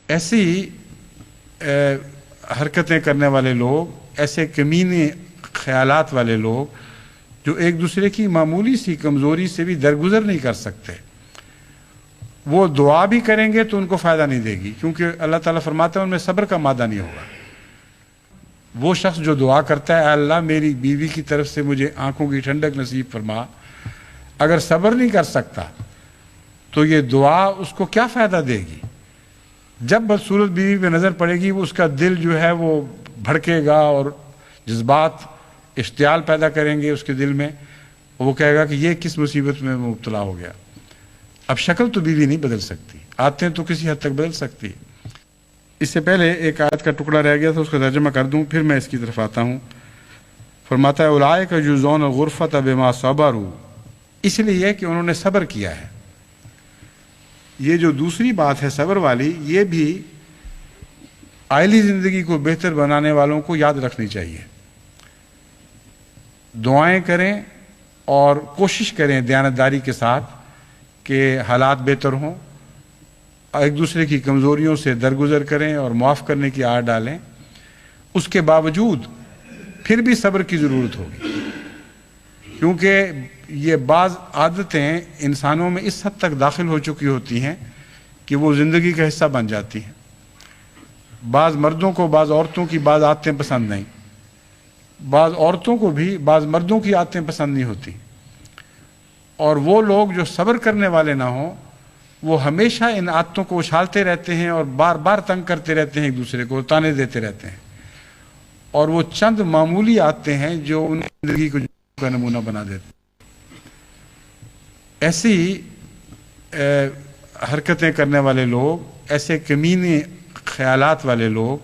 ऐसी हरकतें करने वाले लोग, ऐसे कमीने ख्यालात वाले लोग जो एक दूसरे की मामूली सी कमज़ोरी से भी दरगुजर नहीं कर सकते, वो दुआ भी करेंगे तो उनको फ़ायदा नहीं देगी, क्योंकि अल्लाह ताला फरमाता है उनमें सब्र का मादा नहीं होगा। वो शख्स जो दुआ करता है, अल्लाह मेरी बीवी की तरफ से मुझे आंखों की ठंडक नसीब फरमा, अगर सब्र नहीं कर सकता तो ये दुआ उसको क्या फ़ायदा देगी। जब बदसूरत बीवी पे नज़र पड़ेगी, वो उसका दिल जो है वो भड़केगा और जज्बात इश्तियाल पैदा करेंगे उसके दिल में, वो कहेगा कि ये किस मुसीबत में मुब्तला हो गया। अब शक्ल तो बीवी नहीं बदल सकती, आदतें तो किसी हद तक बदल सकती। इससे पहले एक आयत का टुकड़ा रह गया था, उसका तर्जुमा कर दूं, फिर मैं इसकी तरफ आता हूँ। फरमाता है उलाइक युज़ौन गुरफ़त बिमा सबरू, इसलिए कि उन्होंने सब्र किया है। ये जो दूसरी बात है सब्र वाली, ये भी आइली ज़िंदगी को बेहतर बनाने वालों को याद रखनी चाहिए। दुआएं करें और कोशिश करें दयानतदारी के साथ कि हालात बेहतर हों, एक दूसरे की कमज़ोरियों से दरगुजर करें और माफ़ करने की आड़ डालें। उसके बावजूद फिर भी सब्र की ज़रूरत होगी, क्योंकि ये बाज़ आदतें इंसानों में इस हद तक दाखिल हो चुकी होती हैं कि वो ज़िंदगी का हिस्सा बन जाती हैं। बाज़ मर्दों को बाज़ औरतों की बाज़ आदतें पसंद नहीं, बाज़ औरतों को भी बाज़ मर्दों की आदतें पसंद नहीं होती। और वो लोग जो सब्र करने वाले ना हों, वो हमेशा इन आदतों को उछालते रहते हैं और बार बार तंग करते रहते हैं, एक दूसरे को ताने देते रहते हैं। और वो चंद मामूली आदतें हैं जो उन ज़िंदगी को का नमूना बना देते। ऐसी हरकतें करने वाले लोग, ऐसे कमीने ख्यालात वाले लोग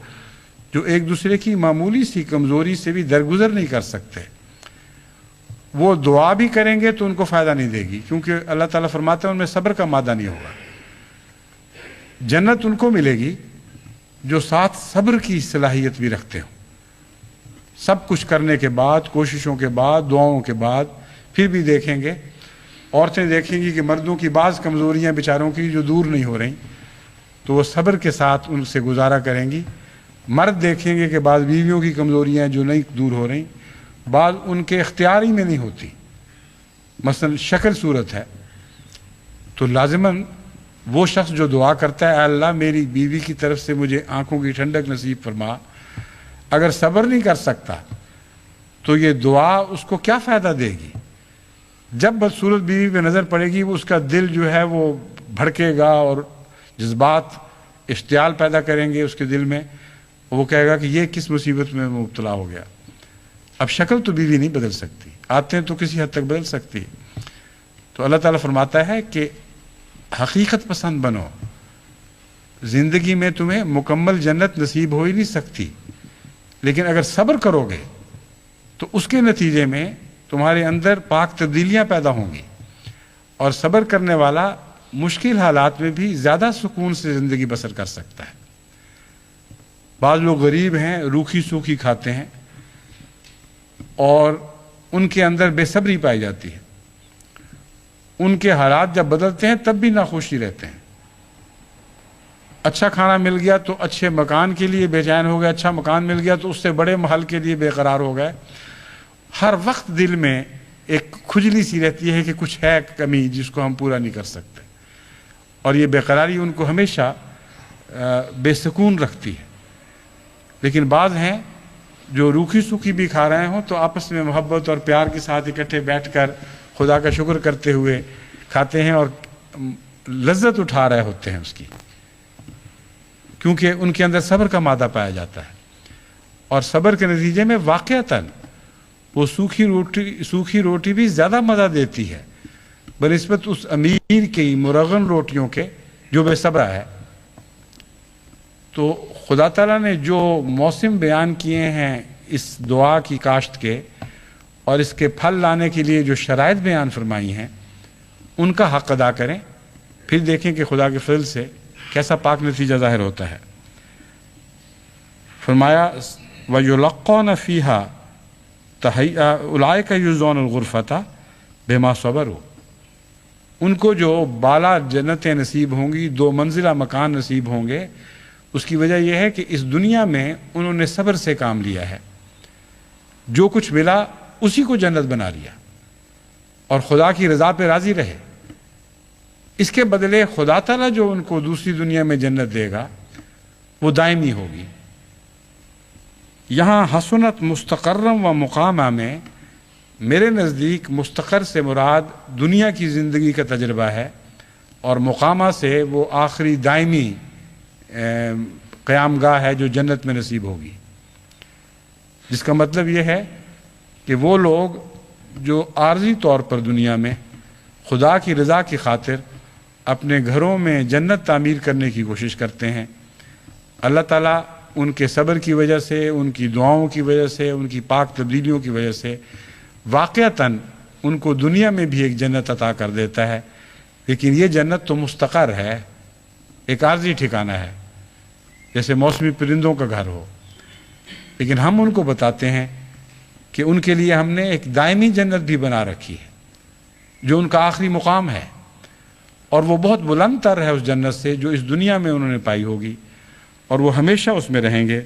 जो एक दूसरे की मामूली सी कमज़ोरी से भी दरगुजर नहीं कर सकते, वो दुआ भी करेंगे तो उनको फ़ायदा नहीं देगी, क्योंकि अल्लाह ताला फरमाता है उनमें सब्र का मादा नहीं होगा। जन्नत उनको मिलेगी जो साथ सब्र की सलाहियत भी रखते हो। सब कुछ करने के बाद, कोशिशों के बाद, दुआओं के बाद फिर भी देखेंगे, औरतें देखेंगी कि मर्दों की बाज़ कमज़ोरियाँ बेचारों की जो दूर नहीं हो रही, तो वो सब्र के साथ उनसे गुजारा करेंगी। मर्द देखेंगे कि बाज़ बीवियों की कमज़ोरियाँ जो नहीं दूर हो रही, बाज़ उनके इख्तियार ही में नहीं होती, मसलन शक्ल सूरत है, तो लाज़िमन वो शख्स जो दुआ करता है, अल्लाह मेरी बीवी की तरफ से मुझे आंखों की ठंडक नसीब फरमा, अगर सब्र नहीं कर सकता तो ये दुआ उसको क्या फ़ायदा देगी। जब बदसूरत बीवी पे नज़र पड़ेगी, वो उसका दिल जो है वो भड़केगा और जज्बात इश्तियाल पैदा करेंगे उसके दिल में, वो कहेगा कि ये किस मुसीबत में मुब्तला हो गया। अब शक्ल तो बीवी नहीं बदल सकती, आदतें तो किसी हद तक बदल सकती। तो अल्लाह ताला फरमाता है कि हकीकत पसंद बनो, ज़िंदगी में तुम्हें मुकम्मल जन्नत नसीब हो ही नहीं सकती, लेकिन अगर सब्र करोगे तो उसके नतीजे में तुम्हारे अंदर पाक तब्दीलियाँ पैदा होंगी। और सब्र करने वाला मुश्किल हालात में भी ज़्यादा सुकून से ज़िंदगी बसर कर सकता है। बाज़ लोग गरीब हैं, रूखी सूखी खाते हैं और उनके अंदर बेसब्री पाई जाती है। उनके हालात जब बदलते हैं तब भी नाखुशी रहते हैं। अच्छा खाना मिल गया तो अच्छे मकान के लिए बेचैन हो गए, अच्छा मकान मिल गया तो उससे बड़े महल के लिए बेकरार हो गए। हर वक्त दिल में एक खुजली सी रहती है कि कुछ है कमी जिसको हम पूरा नहीं कर सकते, और ये बेकरारी उनको हमेशा बेसुकून रखती है। लेकिन बाज़ हैं जो रूखी सूखी भी खा रहे हों तो आपस में मोहब्बत और प्यार के साथ इकट्ठे बैठकर खुदा का शुक्र करते हुए खाते हैं और लज्जत उठा रहे होते हैं उसकी, क्योंकि उनके अंदर सब्र का मादा पाया जाता है। और सब्र के नतीजे में वाक़अतन वो सूखी रोटी भी ज़्यादा मज़ा देती है बनिस्बत उस अमीर की मुरगन रोटियों के जो बेसब्रा है। तो खुदा ताला ने जो मौसम बयान किए हैं इस दुआ की काश्त के और इसके फल लाने के लिए जो शराइत बयान फरमाई हैं, उनका हक़ अदा करें, फिर देखें कि खुदा के फजल से कैसा पाक नतीजा ज़ाहिर होता है। फरमाया वयुलक़्क़ौन फ़ीहा उलाइका युज़ौनुल गुरफ़ता बिमा सबरू, उनको जो बाला जन्नतें नसीब होंगी, दो मंजिला मकान नसीब होंगे, اس کی وجہ یہ ہے کہ اس دنیا میں انہوں نے صبر سے کام لیا ہے، جو کچھ ملا اسی کو جنت بنا لیا اور خدا کی رضا پہ راضی رہے۔ اس کے بدلے خدا تعالیٰ جو ان کو دوسری دنیا میں جنت دے گا وہ دائمی ہوگی۔ یہاں حسنت مستقرم و مقامہ میں میرے نزدیک مستقر سے مراد دنیا کی زندگی کا تجربہ ہے، اور مقامہ سے وہ آخری دائمی قیام گاہ ہے جو جنت میں نصیب ہوگی، جس کا مطلب یہ ہے کہ وہ لوگ جو عارضی طور پر دنیا میں خدا کی رضا کی خاطر اپنے گھروں میں جنت تعمیر کرنے کی کوشش کرتے ہیں، اللہ تعالیٰ ان کے صبر کی وجہ سے، ان کی دعاؤں کی وجہ سے، ان کی پاک تبدیلیوں کی وجہ سے واقعتاً ان کو دنیا میں بھی ایک جنت عطا کر دیتا ہے، لیکن یہ جنت تو مستقر ہے، ایک عارضی ٹھکانہ ہے، جیسے موسمی پرندوں کا گھر ہو۔ لیکن ہم ان کو بتاتے ہیں کہ ان کے لیے ہم نے ایک دائمی جنت بھی بنا رکھی ہے جو ان کا آخری مقام ہے، اور وہ بہت بلند تر ہے اس جنت سے جو اس دنیا میں انہوں نے پائی ہوگی، اور وہ ہمیشہ اس میں رہیں گے۔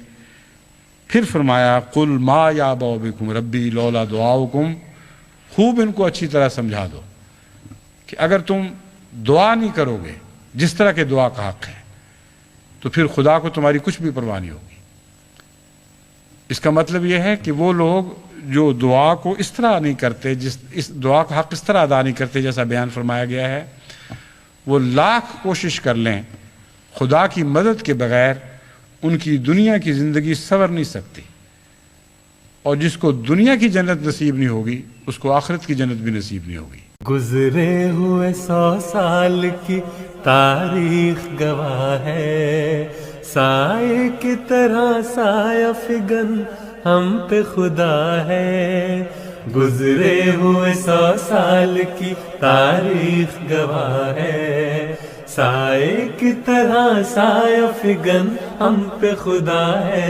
پھر فرمایا قل ما یعبأ بکم ربی لولا دعاؤکم، خوب ان کو اچھی طرح سمجھا دو کہ اگر تم دعا نہیں کرو گے جس طرح کے دعا کا حق ہے تو پھر خدا کو تمہاری کچھ بھی پرواہ نہیں ہوگی۔ اس کا مطلب یہ ہے کہ وہ لوگ جو دعا کو اس طرح نہیں کرتے، اس دعا کا حق اس طرح ادا نہیں کرتے جیسا بیان فرمایا گیا ہے، وہ لاکھ کوشش کر لیں خدا کی مدد کے بغیر ان کی دنیا کی زندگی سنور نہیں سکتی، اور جس کو دنیا کی جنت نصیب نہیں ہوگی اس کو آخرت کی جنت بھی نصیب نہیں ہوگی۔ گزرے ہوئے 100 سال کی تاریخ گواہ ہے، سائے کی طرح سایہ فگن ہم پہ خدا ہے۔ گزرے ہوئے 100 سال کی تاریخ گواہ ہے، سائے کی طرح سایہ فگن ہم پہ خدا ہے۔